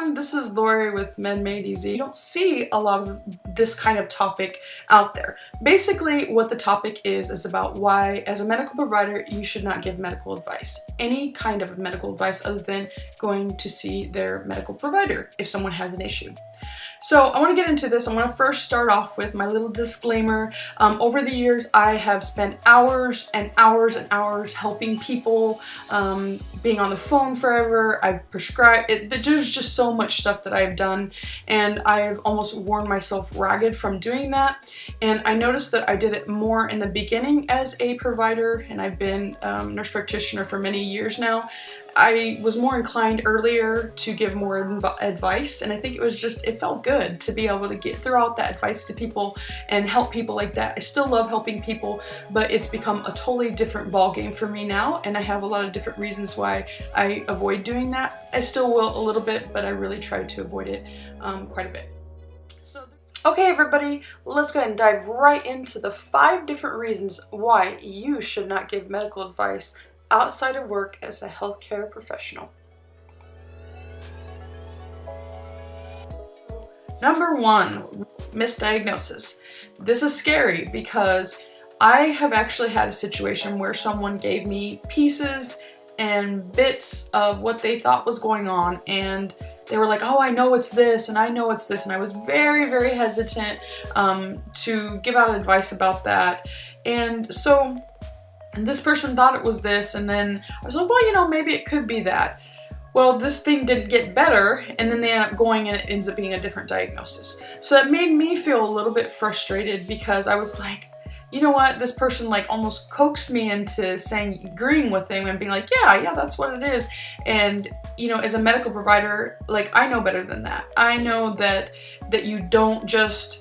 everyone, this is Lori with MedMadeEasy. You don't see a lot of this kind of topic out there. Basically, what the topic is about why, as a medical provider, you should not give medical advice. Any kind of medical advice other than going to see their medical provider if someone has an issue. So I want to get into this. I want to first start off with my little disclaimer. Over the years, I have spent hours and hours and hours helping people, being on the phone forever. I've prescribed, there's just so much stuff that I've done, and I've almost worn myself ragged from doing that. And I noticed that I did it more in the beginning as a provider, and I've been nurse practitioner for many years now. I was more inclined earlier to give more advice, and I think it felt good to be able to throw out that advice to people and help people like that. I still love helping people, but it's become a totally different ballgame for me now, and I have a lot of different reasons why I avoid doing that. I still will a little bit, but I really try to avoid it quite a bit. Okay everybody, let's go ahead and dive right into the 5 different reasons why you should not give medical advice outside of work as a healthcare professional. Number 1, misdiagnosis. This is scary because I have actually had a situation where someone gave me pieces and bits of what they thought was going on, and they were like, oh, I know it's this, and I know it's this, and I was very, very hesitant to give out advice about that. And so this person thought it was this, and then I was like, well, you know, maybe it could be that. Well, this thing didn't get better, and then they end up going and it ends up being a different diagnosis. So that made me feel a little bit frustrated because I was like, you know what, this person like almost coaxed me into agreeing with them and being like, yeah, that's what it is. And you know, as a medical provider, like, I know better than that. I know that you don't just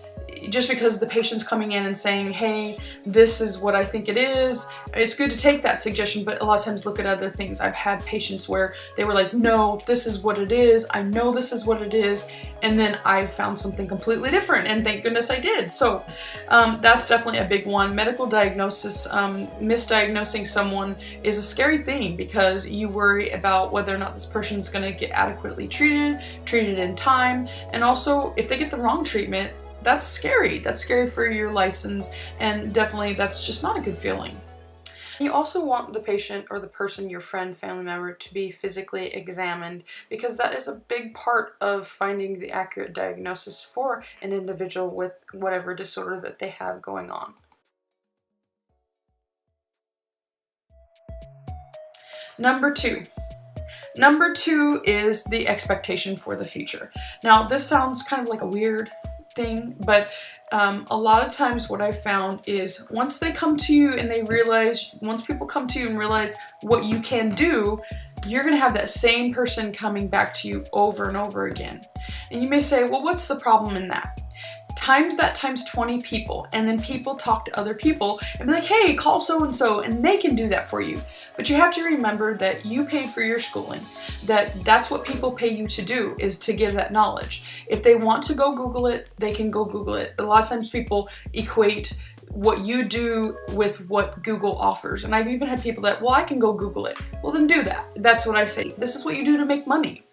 because the patient's coming in and saying, hey, this is what I think it is, it's good to take that suggestion, but a lot of times look at other things. I've had patients where they were like, no, this is what it is, I know this is what it is, and then I found something completely different, and thank goodness I did. So that's definitely a big one. Medical diagnosis, misdiagnosing someone is a scary thing because you worry about whether or not this person is going to get adequately treated in time, and also if they get the wrong treatment, that's scary. That's scary for your license, and definitely that's just not a good feeling. You also want the patient or the person, your friend, family member, to be physically examined because that is a big part of finding the accurate diagnosis for an individual with whatever disorder that they have going on. Number 2 is the expectation for the future. Now, this sounds kind of like a weird thing, but a lot of times what I've found is once people come to you and realize what you can do, you're going to have that same person coming back to you over and over again. And you may say, well, what's the problem in that? Times 20 people, and then people talk to other people and be like, hey, call so-and-so, and they can do that for you. But you have to remember that you paid for your schooling, that's what people pay you to do, is to give that knowledge. If they want to go Google it, they can go Google it. A lot of times people equate what you do with what Google offers. And I've even had people that, well, I can go Google it. Well, then do that. That's what I say. This is what you do to make money.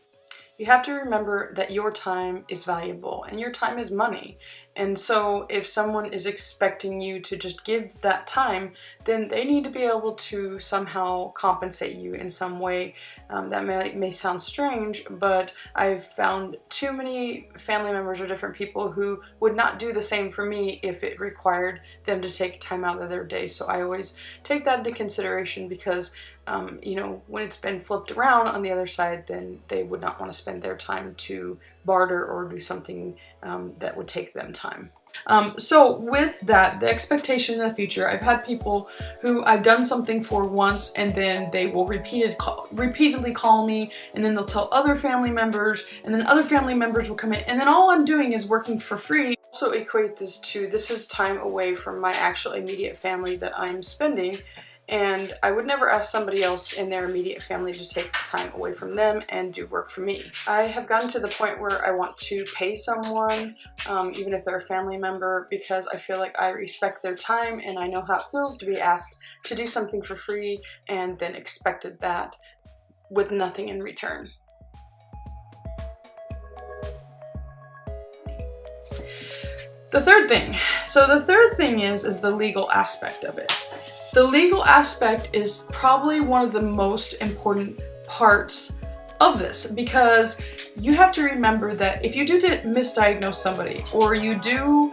You have to remember that your time is valuable and your time is money. And so if someone is expecting you to just give that time, then they need to be able to somehow compensate you in some way. That may sound strange, but I've found too many family members or different people who would not do the same for me if it required them to take time out of their day. So I always take that into consideration because you know, when it's been flipped around on the other side, then they would not want to spend their time to barter or do something that would take them time. So with that, the expectation in the future, I've had people who I've done something for once and then they will repeatedly call me, and then they'll tell other family members, and then other family members will come in, and then all I'm doing is working for free. Also equate this is time away from my actual immediate family that I'm spending. And I would never ask somebody else in their immediate family to take the time away from them and do work for me. I have gotten to the point where I want to pay someone, even if they're a family member, because I feel like I respect their time and I know how it feels to be asked to do something for free and then expected that with nothing in return. The third thing. So the third thing is the legal aspect of it. The legal aspect is probably one of the most important parts of this, because you have to remember that if you do misdiagnose somebody, or you do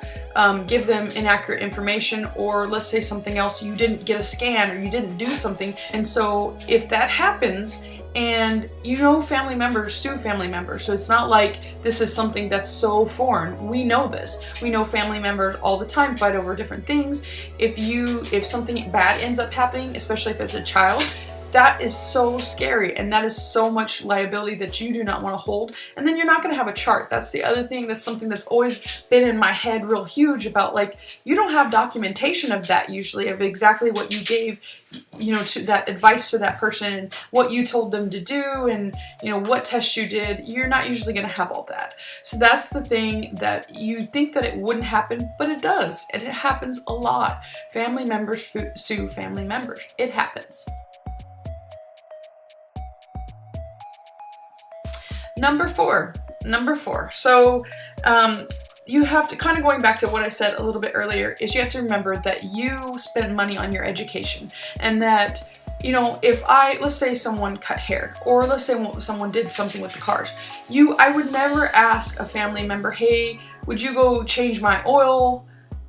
give them inaccurate information, or let's say something else, you didn't get a scan or you didn't do something, and so if that happens, and family members sue family members, so it's not like this is something that's so foreign. We know this. We know family members all the time fight over different things. If something bad ends up happening, especially if it's a child, that is so scary, and that is so much liability that you do not want to hold. And then you're not going to have a chart. That's the other thing. That's something that's always been in my head real huge about, like, you don't have documentation of that usually, of exactly what you gave, to that advice to that person, and what you told them to do, and what test you did. You're not usually going to have all that. So that's the thing that you think that it wouldn't happen, but it does. And it happens a lot. Family members sue family members. It happens. Number four. So you have to, kind of going back to what I said a little bit earlier, is you have to remember that you spend money on your education, and that, if let's say someone cut hair, or let's say someone did something with the cars, I would never ask a family member, hey, would you go change my oil?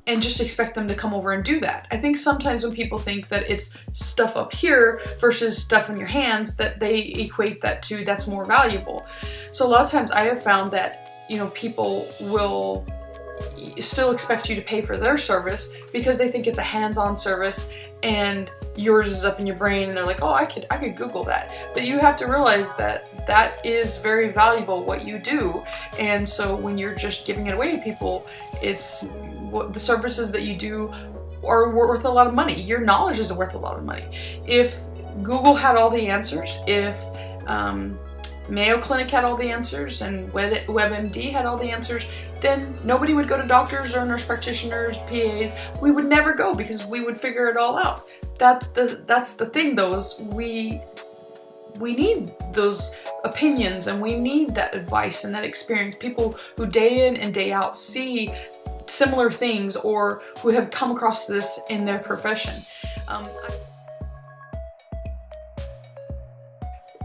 And just expect them to come over and do that. I think sometimes when people think that it's stuff up here versus stuff in your hands, that they equate that to that's more valuable. So a lot of times I have found that, people will still expect you to pay for their service because they think it's a hands-on service, and yours is up in your brain, and they're like, oh, I could Google that. But you have to realize that that is very valuable, what you do. And so when you're just giving it away to people, it's the services that you do are worth a lot of money. Your knowledge is worth a lot of money. If Google had all the answers, if Mayo Clinic had all the answers, and WebMD had all the answers, then nobody would go to doctors or nurse practitioners, PAs. We would never go, because we would figure it all out. That's the thing, though, is we need those opinions, and we need that advice and that experience. People who day in and day out see similar things, or who have come across this in their profession.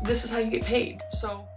This is how you get paid. So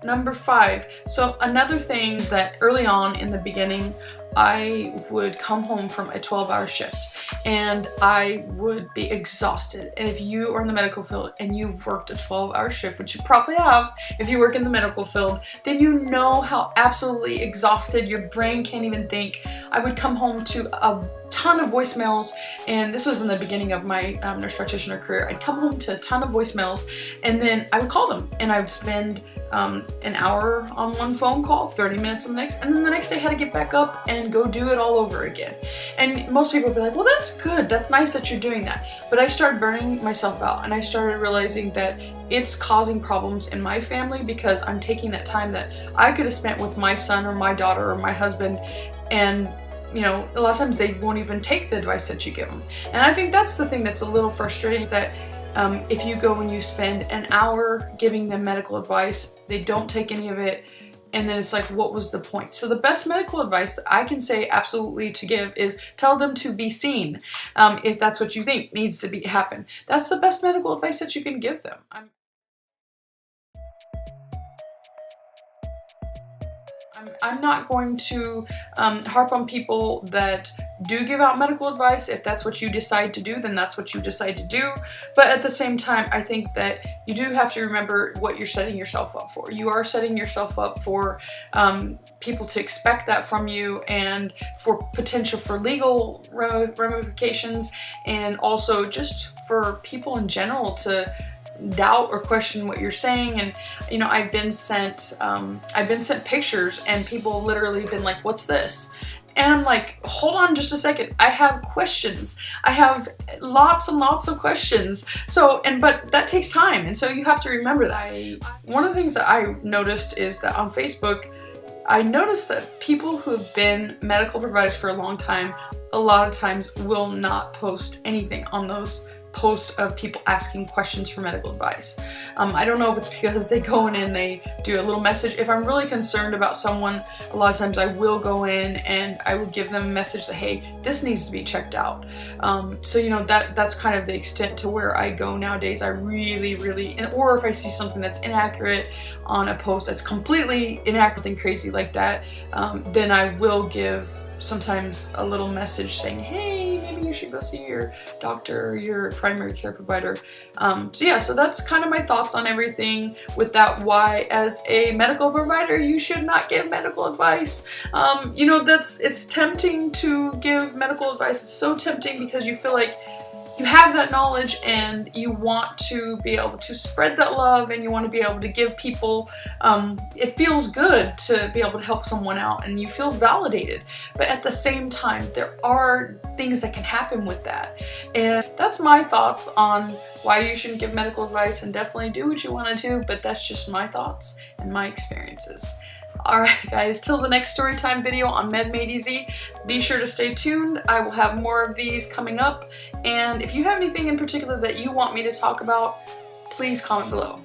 number 5. So another thing is that early on in the beginning, I would come home from a 12-hour shift, and I would be exhausted. And if you are in the medical field and you've worked a 12-hour shift, which you probably have if you work in the medical field, then you know how absolutely exhausted your brain can't even think. I would come home to a ton of voicemails, and this was in the beginning of my nurse practitioner career. I'd come home to a ton of voicemails, and then I would call them, and I would spend an hour on one phone call, 30 minutes on the next, and then the next day I had to get back up and go do it all over again. And most people would be like, well, that's good, that's nice that you're doing that. But I started burning myself out, and I started realizing that it's causing problems in my family, because I'm taking that time that I could have spent with my son or my daughter or my husband, and a lot of times they won't even take the advice that you give them. And I think that's the thing that's a little frustrating, is that if you go and you spend an hour giving them medical advice, they don't take any of it, and then it's like, what was the point? So the best medical advice that I can say absolutely to give is tell them to be seen, if that's what you think needs to happen. That's the best medical advice that you can give them. I'm not going to harp on people that do give out medical advice. If that's what you decide to do, then that's what you decide to do. But at the same time, I think that you do have to remember what you're setting yourself up for. You are setting yourself up for people to expect that from you, and for potential for legal ramifications, and also just for people in general to doubt or question what you're saying. And I've been sent pictures, and people literally been like, what's this? And I'm like, hold on just a second, I have questions. I have lots and lots of questions. But that takes time, and so you have to remember that. One of the things that I noticed is that on Facebook, I noticed that people who have been medical providers for a long time, a lot of times will not post anything on those post of people asking questions for medical advice. I don't know if it's because they go in and they do a little message. If I'm really concerned about someone, a lot of times I will go in and I will give them a message that, hey, this needs to be checked out. So you know, that's kind of the extent to where I go nowadays. I really, or if I see something that's inaccurate on a post that's completely inaccurate and crazy like that, then I will give sometimes a little message saying, hey, maybe you should go see your doctor or your primary care provider. So yeah, so that's kind of my thoughts on everything with that, why as a medical provider you should not give medical advice. You know, it's tempting to give medical advice. It's so tempting because you feel like you have that knowledge and you want to be able to spread that love, and you want to be able to give people, it feels good to be able to help someone out and you feel validated. But at the same time, there are things that can happen with that. And that's my thoughts on why you shouldn't give medical advice, and definitely do what you want to do, but that's just my thoughts and my experiences. Alright guys, till the next storytime video on Med Made Easy, be sure to stay tuned. I will have more of these coming up, and if you have anything in particular that you want me to talk about, please comment below.